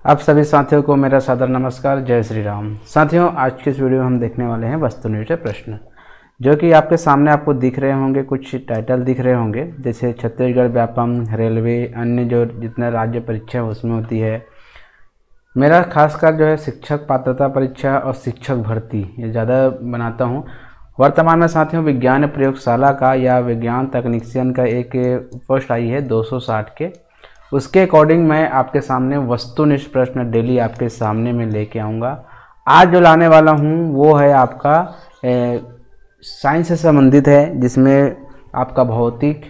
आप सभी साथियों को मेरा सादर नमस्कार। जय श्री राम। साथियों, आज की इस वीडियो में हम देखने वाले हैं वस्तुनिष्ठ प्रश्न, जो कि आपके सामने आपको दिख रहे होंगे। कुछ टाइटल दिख रहे होंगे, जैसे छत्तीसगढ़ व्यापम, रेलवे, अन्य जो जितना राज्य परीक्षा उसमें होती है। मेरा खासकर जो है शिक्षक पात्रता परीक्षा और शिक्षक भर्ती ये ज़्यादा बनाता हूँ। वर्तमान में साथियों विज्ञान प्रयोगशाला का या विज्ञान तकनीशियन का एक पोस्ट आई है 260 के, उसके अकॉर्डिंग मैं आपके सामने वस्तुनिष्ठ प्रश्न डेली आपके सामने में लेके आऊँगा। आज जो लाने वाला हूँ वो है आपका साइंस से संबंधित है, जिसमें आपका भौतिक,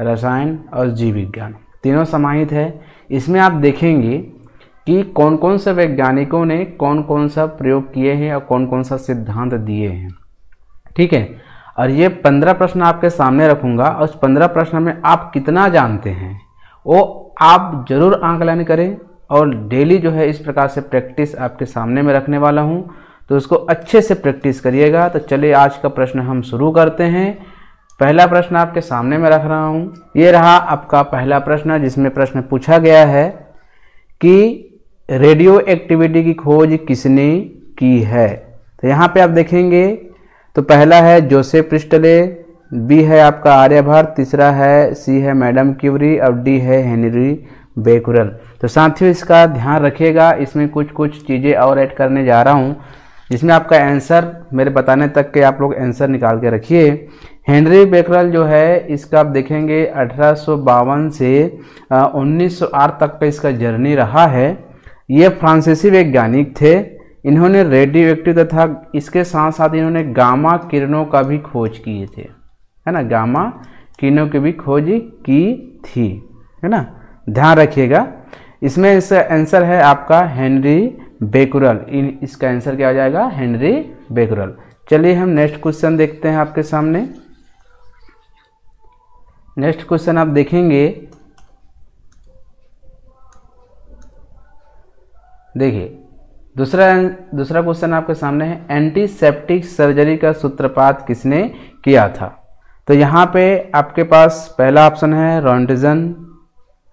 रसायन और जीव विज्ञान तीनों समाहित है। इसमें आप देखेंगे कि कौन कौन से वैज्ञानिकों ने कौन कौन सा प्रयोग किए हैं और कौन कौन सा सिद्धांत दिए हैं, ठीक है। और ये 15 प्रश्न आपके सामने रखूँगा और उस 15 प्रश्न में आप कितना जानते हैं वो आप जरूर आंकलन करें। और डेली जो है इस प्रकार से प्रैक्टिस आपके सामने में रखने वाला हूं, तो उसको अच्छे से प्रैक्टिस करिएगा। तो चलिए आज का प्रश्न हम शुरू करते हैं। पहला प्रश्न आपके सामने में रख रहा हूं। ये रहा आपका पहला प्रश्न, जिसमें प्रश्न पूछा गया है कि रेडियो एक्टिविटी की खोज किसने की है। तो यहाँ पे आप देखेंगे तो पहला है जोसेफ प्रिस्टले, बी है आपका आर्यभट्ट, तीसरा है सी है मैडम क्यूरी और डी है हेनरी बेकुरल। तो साथियों इसका ध्यान रखिएगा, इसमें कुछ चीज़ें और ऐड करने जा रहा हूँ, जिसमें आपका आंसर मेरे बताने तक के आप लोग आंसर निकाल के रखिए। हेनरी बेकुरल जो है इसका आप देखेंगे 1852 से 1908 तक का इसका जर्नी रहा है। ये फ्रांसीसी वैज्ञानिक थे। इन्होंने रेडियो एक्टिव तथा इसके साथ साथ इन्होंने गामा किरणों का भी खोज किए थे, है ना। गामा किरणों की भी खोज की थी, है ना। ध्यान रखिएगा। इसमें इसका आंसर है आपका हेनरी बेकुरल। इसका आंसर क्या हो जाएगा? Henry Becquerel. चलिए हम नेक्स्ट क्वेश्चन देखते हैं आपके सामने। नेक्स्ट क्वेश्चन आप देखेंगे, देखिए दूसरा क्वेश्चन आपके सामने है एंटीसेप्टिक सर्जरी का सूत्रपात किसने किया था। तो यहाँ पे आपके पास पहला ऑप्शन है रॉन्टिजन,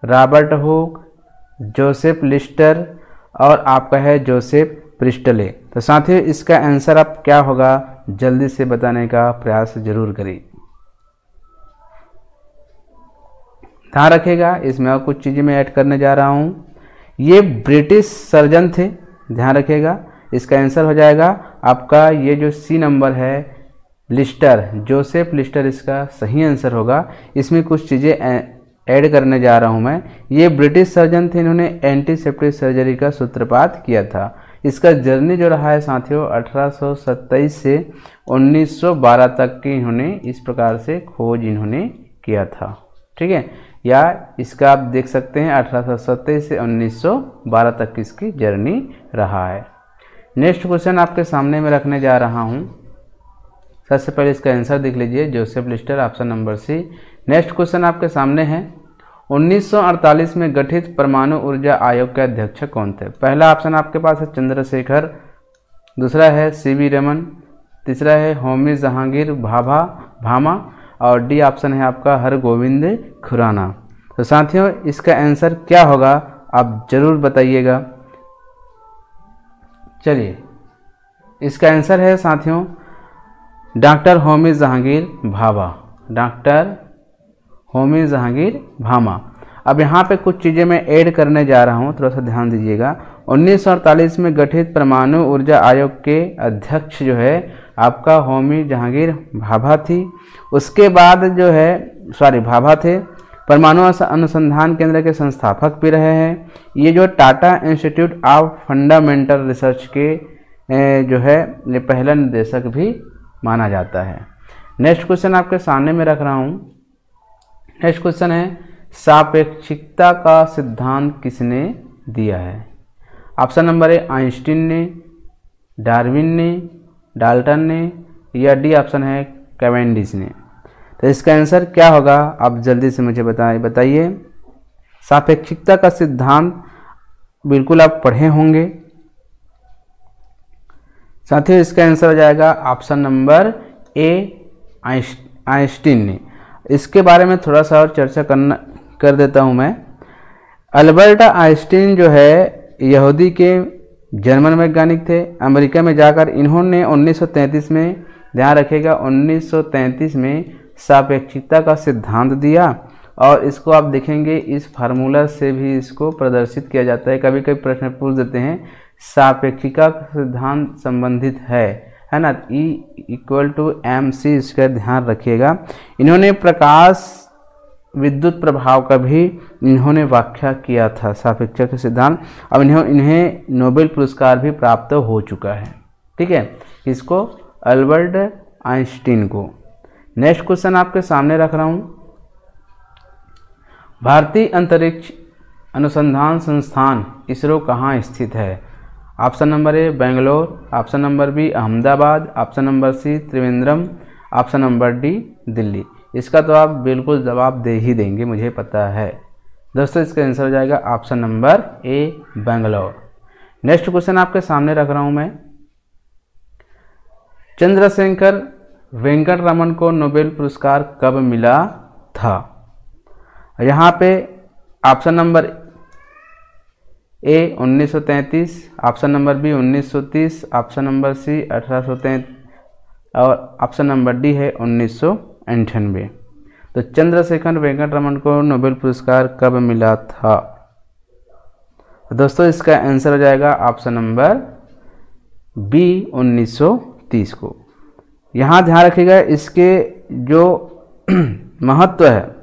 रॉबर्ट हुक, जोसेफ लिस्टर और आपका है जोसेफ प्रिस्टले। तो साथियों इसका आंसर आप क्या होगा जल्दी से बताने का प्रयास जरूर करिए। ध्यान रखिएगा, इसमें और कुछ चीज़ें मैं ऐड करने जा रहा हूँ। ये ब्रिटिश सर्जन थे, ध्यान रखिएगा। इसका आंसर हो जाएगा आपका ये जो सी नंबर है लिस्टर, जोसेफ लिस्टर इसका सही आंसर होगा। इसमें कुछ चीज़ें ऐड करने जा रहा हूं मैं। ये ब्रिटिश सर्जन थे, इन्होंने एंटीसेप्टिक सर्जरी का सूत्रपात किया था। इसका जर्नी जो रहा है साथियों 1827 से 1912 तक की इन्होंने इस प्रकार से खोज इन्होंने किया था, ठीक है। या इसका आप देख सकते हैं 1827 से 1912 तक की इसकी जर्नी रहा है। नेक्स्ट क्वेश्चन आपके सामने में रखने जा रहा हूं। सबसे पहले इसका आंसर देख लीजिए, Joseph Lister, option number C. Next question आपके सामने है 1948 में गठित परमाणु ऊर्जा आयोग के अध्यक्ष कौन थे। पहला ऑप्शन आपके पास है चंद्रशेखर, दूसरा है सीवी रमन, तीसरा है होमी जहांगीर भामा और डी ऑप्शन है आपका हरगोविंद खुराना। तो साथियों इसका आंसर क्या होगा आप जरूर बताइएगा। चलिए इसका आंसर है साथियों डॉक्टर होमी जहांगीर भाभा, डॉक्टर होमी जहांगीर भामा। अब यहाँ पे कुछ चीज़ें मैं ऐड करने जा रहा हूँ, थोड़ा सा ध्यान दीजिएगा। 1948 में गठित परमाणु ऊर्जा आयोग के अध्यक्ष जो है आपका होमी जहांगीर भाभा थी। उसके बाद जो है भाभा थे। परमाणु अनुसंधान केंद्र के संस्थापक भी रहे हैं। ये जो Tata institute of fundamental research के जो है ये पहला निदेशक भी माना जाता है। नेक्स्ट क्वेश्चन आपके सामने में रख रहा हूँ। नेक्स्ट क्वेश्चन है सापेक्षिकता का सिद्धांत किसने दिया है। ऑप्शन नंबर ए आइंस्टीन ने, डार्विन ने, डाल्टन ने या डी ऑप्शन है कैवेंडिश ने। तो इसका आंसर क्या होगा आप जल्दी से मुझे बताइए। सापेक्षिकता का सिद्धांत बिल्कुल आप पढ़े होंगे साथियों। इसका आंसर हो जाएगा ऑप्शन नंबर ए आइंस्टीन ने। इसके बारे में थोड़ा सा और चर्चा कर देता हूं मैं। अल्बर्ट आइंस्टीन जो है यहूदी के जर्मन वैज्ञानिक थे। अमेरिका में जाकर इन्होंने 1933 में, ध्यान रखिएगा, 1933 में सापेक्षिकता का सिद्धांत दिया और इसको आप देखेंगे इस फार्मूला से भी इसको प्रदर्शित किया जाता है। कभी कभी प्रश्न पूछ देते हैं सापेक्षिकता का सिद्धांत संबंधित है ना, E=mc, इसका ध्यान रखिएगा। इन्होंने प्रकाश विद्युत प्रभाव का भी इन्होंने व्याख्या किया था सापेक्षता के सिद्धांत। अब इन्हें नोबेल पुरस्कार भी प्राप्त हो चुका है। ठीक है, इसको अल्बर्ट आइंस्टीन को। नेक्स्ट क्वेश्चन आपके सामने रख रहा हूँ। भारतीय अंतरिक्ष अनुसंधान संस्थान इसरो कहाँ स्थित है? Option number A Bangalore, option number B Ahmedabad, option number C Trivandrum, option number D Delhi. इसका तो आप बिल्कुल जवाब दे ही देंगे, मुझे पता है दोस्तों। इसका आंसर हो जाएगा option number A Bangalore. Next question आपके सामने रख रहा हूं मैं। चंद्रशेखर वेंकट रमन को नोबेल पुरस्कार कब मिला था? यहाँ पे option number A 1933, option number B 1930, option number C 1833 और ऑप्शन नंबर डी है 1998। तो चंद्रशेखर वेंकट रमन को नोबेल पुरस्कार कब मिला था? दोस्तों इसका आंसर हो जाएगा ऑप्शन नंबर बी 1930 को। यहाँ ध्यान रखिएगा इसके जो महत्व है,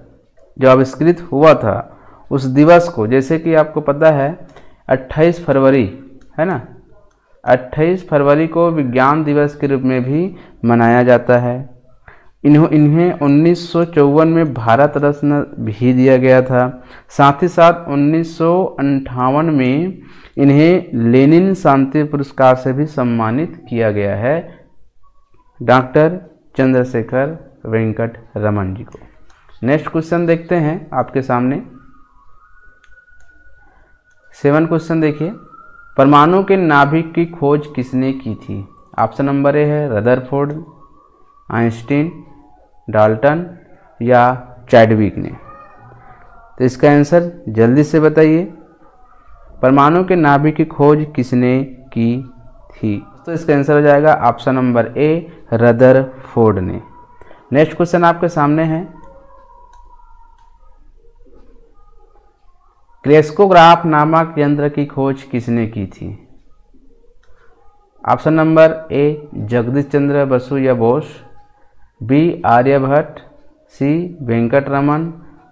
जो आविष्कृत हुआ था उस दिवस को, जैसे कि आपको पता है 28 फरवरी है ना, 28 फरवरी को विज्ञान दिवस के रूप में भी मनाया जाता है। इन्हें 1954 में भारत रत्न भी दिया गया था। साथ ही साथ 1958 में इन्हें लेनिन शांति पुरस्कार से भी सम्मानित किया गया है, डॉक्टर चंद्रशेखर वेंकट रमन जी को। नेक्स्ट क्वेश्चन देखते हैं आपके सामने। 7 क्वेश्चन देखिए। परमाणु के नाभिक की खोज किसने की थी? ऑप्शन नंबर ए है रदरफोर्ड, आइंस्टीन, डाल्टन या चैडविक ने। तो इसका आंसर जल्दी से बताइए, परमाणु के नाभिक की खोज किसने की थी? तो इसका आंसर हो जाएगा ऑप्शन नंबर ए रदरफोर्ड ने। नेक्स्ट क्वेश्चन आपके सामने है। क्रेस्कोग्राफ नामक यंत्र की खोज किसने की थी? ऑप्शन नंबर ए जगदीश चंद्र बसु या बोस, बी आर्यभट्ट, सी वेंकट रमन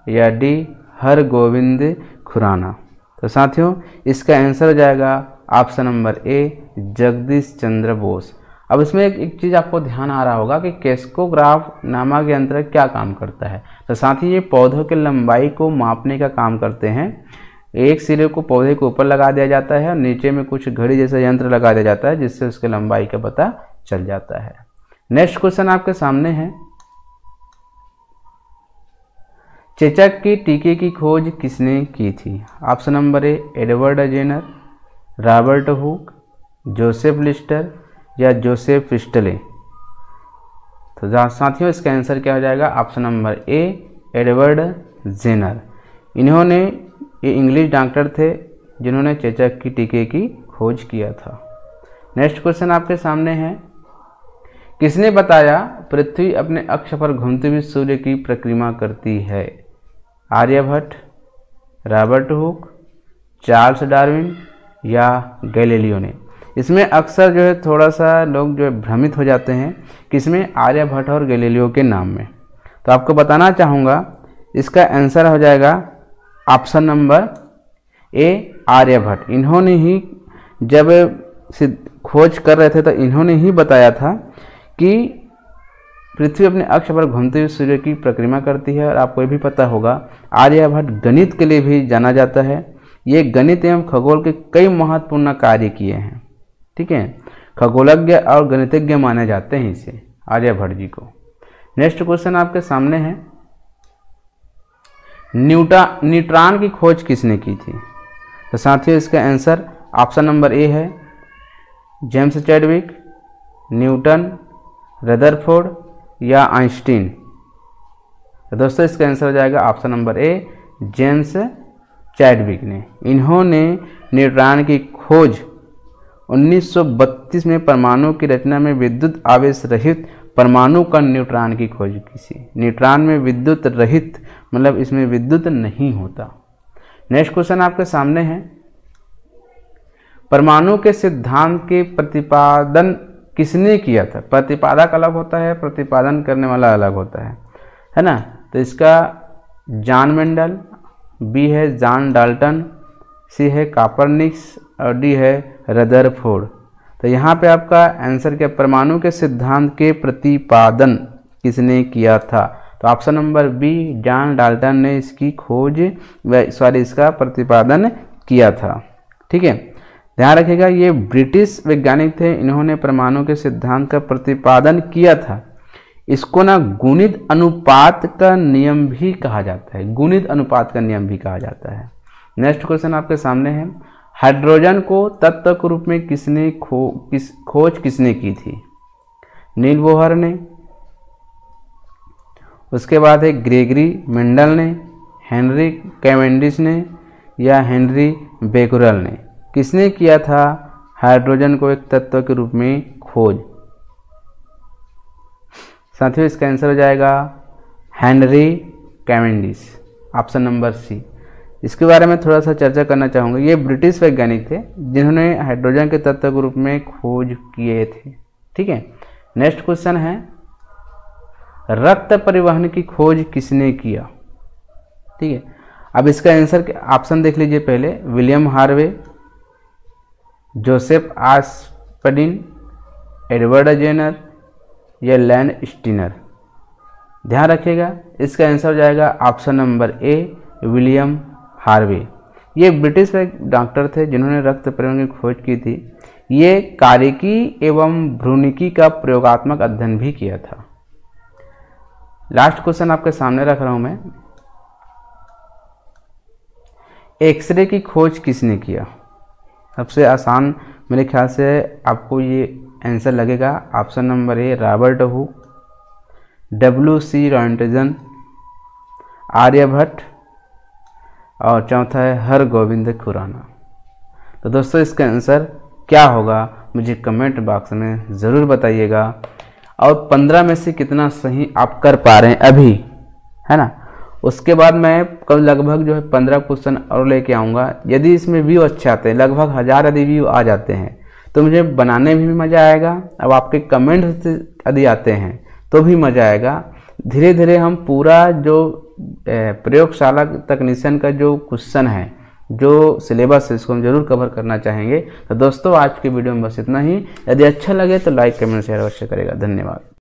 या डी हरगोविंद खुराना। तो साथियों इसका आंसर हो जाएगा ऑप्शन नंबर ए जगदीश चंद्र बोस। अब इसमें एक चीज़ आपको ध्यान आ रहा होगा कि क्रेस्कोग्राफ नामक यंत्र क्या काम करता है। तो साथ ही ये पौधों की लंबाई को मापने का काम करते हैं। एक सिरे को पौधे के ऊपर लगा दिया जाता है और नीचे में कुछ घड़ी जैसा यंत्र लगा दिया जाता है, जिससे उसकी लंबाई का पता चल जाता है। नेक्स्ट क्वेश्चन आपके सामने है। चेचक की टीके की खोज किसने की थी? Option number A Edward Jenner, Robert Hooke, Joseph Lister या जोसेफ प्रिस्टले। तो साथियों इसका आंसर क्या हो जाएगा? Option number A Edward Jenner. इन्होंने ये इंग्लिश डॉक्टर थे जिन्होंने चेचक की टीके की खोज किया था। नेक्स्ट क्वेश्चन आपके सामने है। किसने बताया पृथ्वी अपने अक्ष पर घूमते हुए सूर्य की परिक्रमा करती है? Aryabhata, Robert Hooke, Charles Darwin या गैलीलियो ने। इसमें अक्सर जो है थोड़ा सा लोग जो है भ्रमित हो जाते हैं किसमें, आर्यभट्ट और गैलीलियो के नाम में। तो आपको बताना चाहूँगा इसका आंसर हो जाएगा ऑप्शन नंबर ए आर्यभट्ट। इन्होंने ही जब खोज कर रहे थे तो इन्होंने ही बताया था कि पृथ्वी अपने अक्ष पर घूमते हुए सूर्य की परिक्रमा करती है। और आपको ये भी पता होगा आर्यभट्ट गणित के लिए भी जाना जाता है। ये गणित एवं खगोल के कई महत्वपूर्ण कार्य किए हैं। ठीक है, खगोलज्ञ और गणितज्ञ माने जाते हैं इसे, आर्यभट्ट जी को। नेक्स्ट क्वेश्चन आपके सामने है। न्यूट्रॉन की खोज किसने की थी? तो साथियों इसका आंसर ऑप्शन नंबर ए है जेम्स चैडविक, न्यूटन, रदरफोर्ड या आइंस्टीन। तो दोस्तों इसका आंसर हो जाएगा ऑप्शन नंबर ए जेम्स चैडविक ने। इन्होंने न्यूट्रॉन की खोज 1932 में परमाणु की रचना में विद्युत आवेश रहित परमाणु का न्यूट्रॉन की खोज की थी। न्यूट्रॉन में विद्युत रहित मतलब इसमें विद्युत नहीं होता। नेक्स्ट क्वेश्चन आपके सामने है, परमाणु के सिद्धांत के प्रतिपादन किसने किया था? प्रतिपादक अलग होता है, प्रतिपादन करने वाला अलग होता है ना। तो इसका जॉन मेंडल, बी है जॉन डाल्टन, सी है कॉपरनिकस और डी है रदरफोर्ड। तो यहाँ पे आपका आंसर क्या, परमाणु के सिद्धांत के प्रतिपादन किसने किया था? तो option number B John Dalton ने इसकी खोज इसका प्रतिपादन किया था। ठीक है, ध्यान रखिएगा ये ब्रिटिश वैज्ञानिक थे, इन्होंने परमाणु के सिद्धांत का प्रतिपादन किया था। इसको ना गुणित अनुपात का नियम भी कहा जाता है, गुणित अनुपात का नियम भी कहा जाता है। नेक्स्ट क्वेश्चन आपके सामने है, हाइड्रोजन को तत्व के रूप में खोज किसने की थी? नील बोहर ने, उसके बाद है ग्रेगरी मेंडल ने, हेनरी कैवेंडिश ने या हेनरी बेकुरल ने। किसने किया था हाइड्रोजन को एक तत्व के रूप में खोज? साथियों इसका आंसर हो जाएगा Henry Cavendish, option number C. इसके बारे में थोड़ा सा चर्चा करना चाहूँगा। ये ब्रिटिश वैज्ञानिक थे जिन्होंने हाइड्रोजन के तत्व के रूप में खोज किए थे। ठीक है, नेक्स्ट क्वेश्चन है, रक्त परिवहन की खोज किसने किया? ठीक है, अब इसका आंसर ऑप्शन देख लीजिए पहले, William Harvey, Joseph Aspdin, Edward Jenner या लैंड स्टीनर। ध्यान रखिएगा इसका आंसर हो जाएगा option number A William Harvey. ये ब्रिटिश डॉक्टर थे जिन्होंने रक्त परिवहन की खोज की थी। ये कार्यकी एवं भ्रूणिकी का प्रयोगात्मक अध्ययन भी किया था। लास्ट क्वेश्चन आपके सामने रख रहा हूं मैं, एक्सरे की खोज किसने किया? सबसे आसान मेरे ख्याल से आपको ये आंसर लगेगा, option number A Robert Hooke, WC Roentgen, Aryabhata और चौथा है हरगोविंद खुराना। तो दोस्तों इसका आंसर क्या होगा मुझे कमेंट बॉक्स में ज़रूर बताइएगा, और 15 में से कितना सही आप कर पा रहे हैं अभी, है ना। उसके बाद मैं कल लगभग जो है 15 क्वेश्चन और लेके आऊँगा। यदि इसमें व्यू अच्छे आते हैं, लगभग 1000 यदि व्यू आ जाते हैं तो मुझे बनाने में भी मज़ा आएगा। अब आपके कमेंट यदि आते हैं तो भी मज़ा आएगा। धीरे धीरे हम पूरा जो प्रयोगशाला तकनीशियन का जो क्वेश्चन है, जो सिलेबस है, इसको हम जरूर कवर करना चाहेंगे। तो दोस्तों आज की वीडियो में बस इतना ही। यदि अच्छा लगे तो लाइक कमेंट शेयर अवश्य करेगा। धन्यवाद।